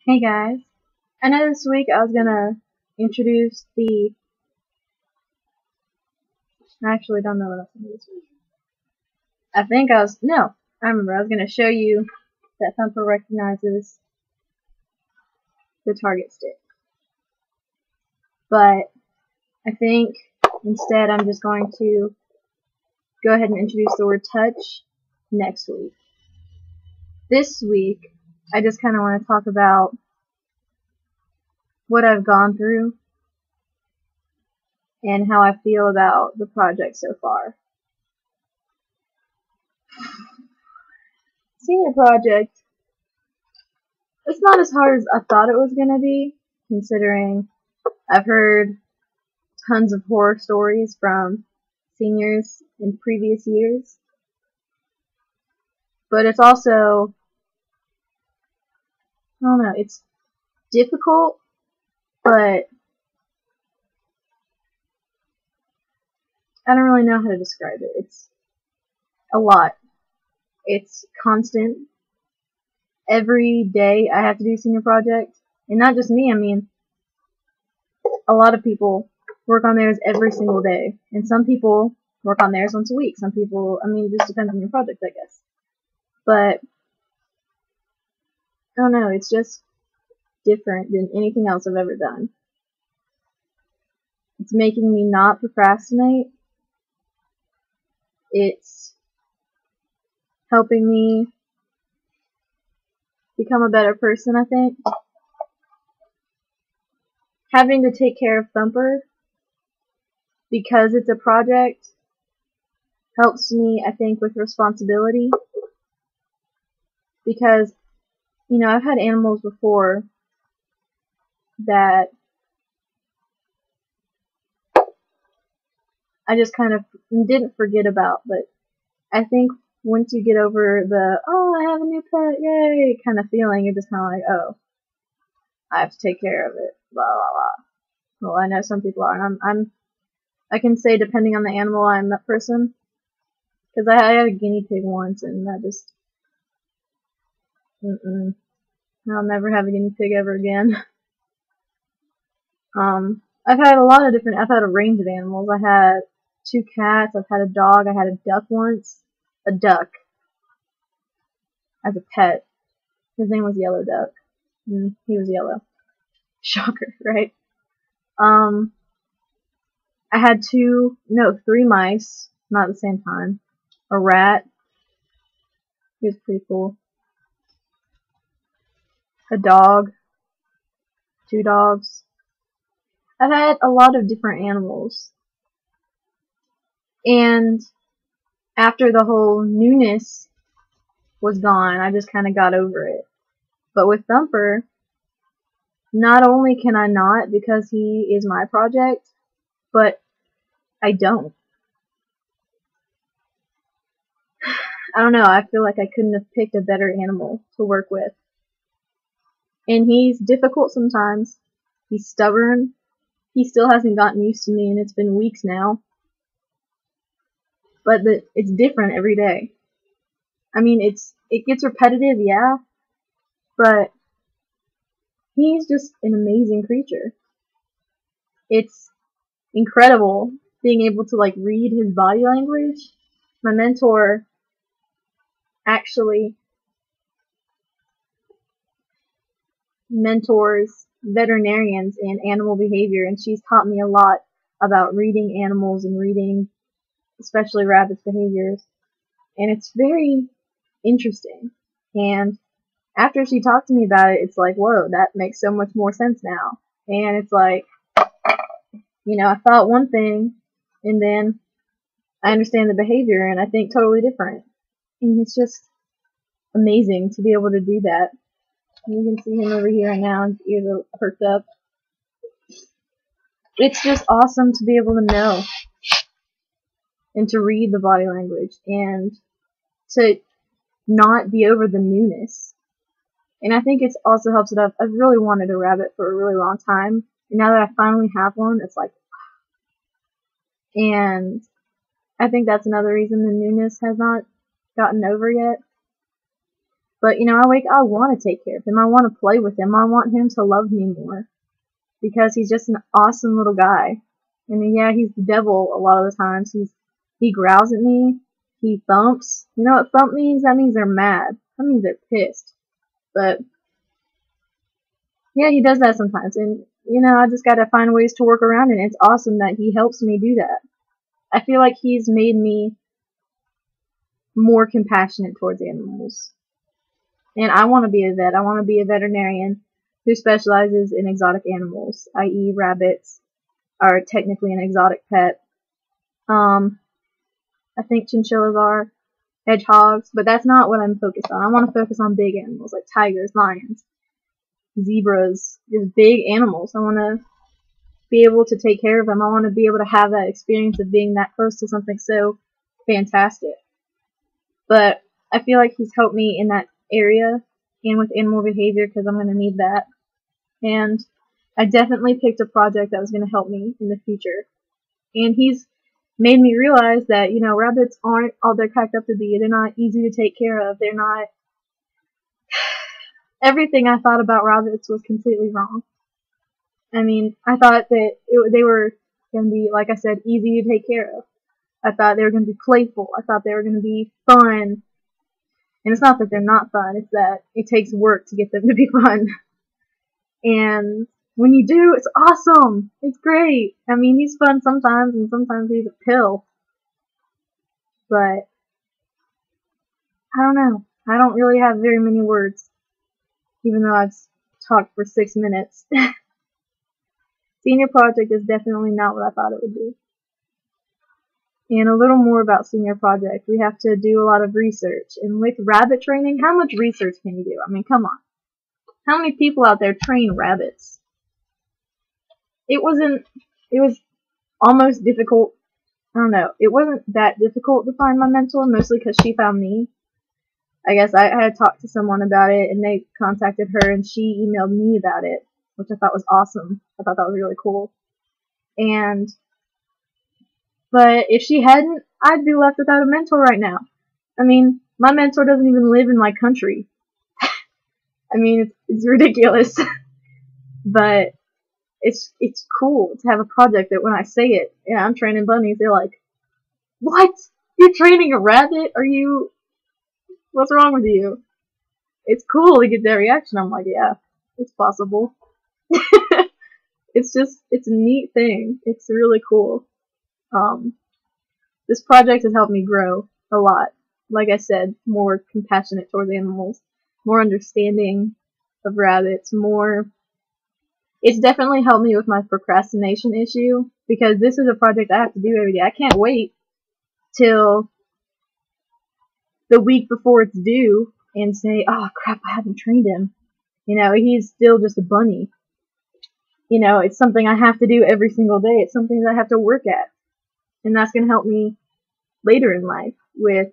Hey guys, I know this week I was gonna introduce the. I actually don't know what I was gonna do this week. I think I was. No, I remember. I was gonna show you that Thumper recognizes the target stick. But I think instead I'm just going to go ahead and introduce the word touch next week. This week, I just kind of want to talk about what I've gone through and how I feel about the project so far. Senior project, it's not as hard as I thought it was going to be, considering I've heard tons of horror stories from seniors in previous years. But it's also, I don't know, it's difficult, but I don't really know how to describe it. It's a lot. It's constant. Every day I have to do senior project. And not just me, I mean, a lot of people work on theirs every single day. And some people work on theirs once a week. Some people, I mean, it just depends on your project, I guess. But, I don't know, it's just different than anything else I've ever done. It's making me not procrastinate. It's helping me become a better person, I think. Having to take care of Thumper, because it's a project, helps me, I think, with responsibility. Because, you know, I've had animals before that I just kind of didn't forget about, but I think once you get over the, oh, I have a new pet, yay, kind of feeling, you're just kind of like, oh, I have to take care of it, blah, blah, blah. Well, I know some people are, and I can say depending on the animal, I'm that person. Because I had a guinea pig once, and that just, I'll never have a guinea pig ever again. I've had I've had a range of animals. I had 2 cats, I've had a dog, I had a duck once. A duck. As a pet. His name was Yellow Duck. He was yellow. Shocker, right? I had 3 mice, not at the same time. A rat. He was pretty cool. A dog. 2 dogs. I've had a lot of different animals. And after the whole newness was gone, I just kind of got over it. But with Thumper, not only can I not because he is my project, but I don't. I don't know, I feel like I couldn't have picked a better animal to work with. And he's difficult sometimes. He's stubborn. He still hasn't gotten used to me, and it's been weeks now. But it's different every day. I mean, it gets repetitive, yeah, but he's just an amazing creature. It's incredible being able to read his body language. My mentor actually mentors veterinarians in animal behavior, and she's taught me a lot about reading animals and reading especially rabbits' behaviors, and it's very interesting. And after she talked to me about it, it's like, whoa, that makes so much more sense now. And it's like, I thought one thing, and then I understand the behavior, and I think totally different. And it's just amazing to be able to do that. You can see him over here right now, his ears are perked up. It's just awesome to be able to know and to read the body language and to not be over the newness. And I think it also helps that I've really wanted a rabbit for a really long time. And now that I finally have one, it's like, and I think that's another reason the newness has not gotten over yet. But, I want to take care of him. I want to play with him. I want him to love me more. Because he's just an awesome little guy. And yeah, he's the devil a lot of the times. He growls at me. He thumps. You know what thump means? That means they're mad. That means they're pissed. But yeah, he does that sometimes. And, I just gotta find ways to work around it. And it's awesome that he helps me do that. I feel like he's made me more compassionate towards animals. And I want to be a vet. I want to be a veterinarian who specializes in exotic animals, i.e. rabbits are technically an exotic pet. I think chinchillas are, hedgehogs, but that's not what I'm focused on. I want to focus on big animals like tigers, lions, zebras, just big animals. I want to be able to take care of them. I want to be able to have that experience of being that close to something so fantastic. But I feel like he's helped me in that area and with animal behavior because I'm going to need that. And I definitely picked a project that was going to help me in the future. And he's made me realize that, rabbits aren't all they're cracked up to be. They're not easy to take care of. They're not... Everything I thought about rabbits was completely wrong. I mean, I thought that they were going to be, like I said, easy to take care of. I thought they were going to be playful. I thought they were going to be fun. And it's not that they're not fun, it's that it takes work to get them to be fun. And when you do, it's awesome. It's great. I mean, he's fun sometimes, and sometimes he's a pill. But, I don't know. I don't really have very many words, even though I've talked for 6 minutes. Senior Project is definitely not what I thought it would be. And a little more about Senior Project. We have to do a lot of research. And with rabbit training, how much research can you do? I mean, come on. How many people out there train rabbits? It was almost difficult. I don't know. It wasn't that difficult to find my mentor, mostly because she found me. I guess I had talked to someone about it, and they contacted her, and she emailed me about it, which I thought was awesome. I thought that was really cool. But if she hadn't, I'd be left without a mentor right now. I mean, my mentor doesn't even live in my country. I mean, it's ridiculous. But it's cool to have a project that when I say it, yeah, I'm training bunnies, they're like, what? You're training a rabbit? What's wrong with you? It's cool to get that reaction. I'm like, yeah, it's possible. It's a neat thing. It's really cool. This project has helped me grow a lot. Like I said, more compassionate towards animals, more understanding of rabbits, it's definitely helped me with my procrastination issue, because this is a project I have to do every day. I can't wait till the week before it's due and say, oh crap, I haven't trained him. He's still just a bunny. It's something I have to do every single day. It's something that I have to work at. And that's going to help me later in life with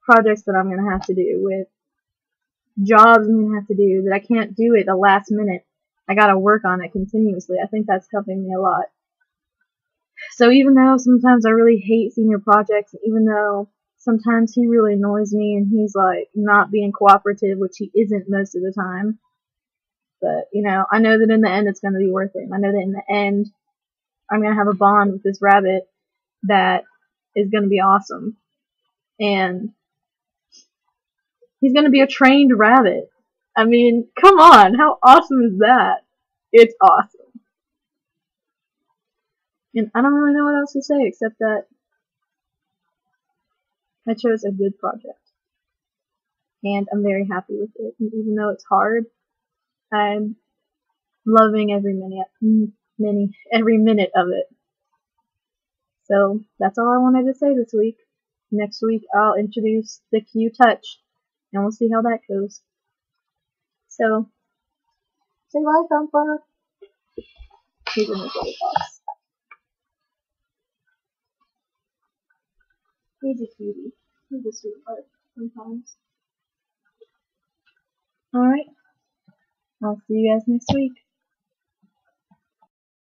projects that I'm going to have to do, with jobs I'm going to have to do that I can't do at the last minute. I got to work on it continuously. I think that's helping me a lot. So even though sometimes I really hate Senior Projects, even though sometimes he really annoys me and he's like not being cooperative, which he isn't most of the time, but I know that in the end it's going to be worth it. I know that in the end I'm going to have a bond with this rabbit that is going to be awesome. And he's going to be a trained rabbit. I mean, come on, how awesome is that? It's awesome. And I don't really know what else to say except that I chose a good project. And I'm very happy with it. And even though it's hard, I'm loving every minute of it. So that's all I wanted to say this week. Next week I'll introduce the Q Touch, and we'll see how that goes. So, say bye, Thumper. He's in his little box. He's a cutie. He's a sweetheart sometimes. Alright. I'll see you guys next week.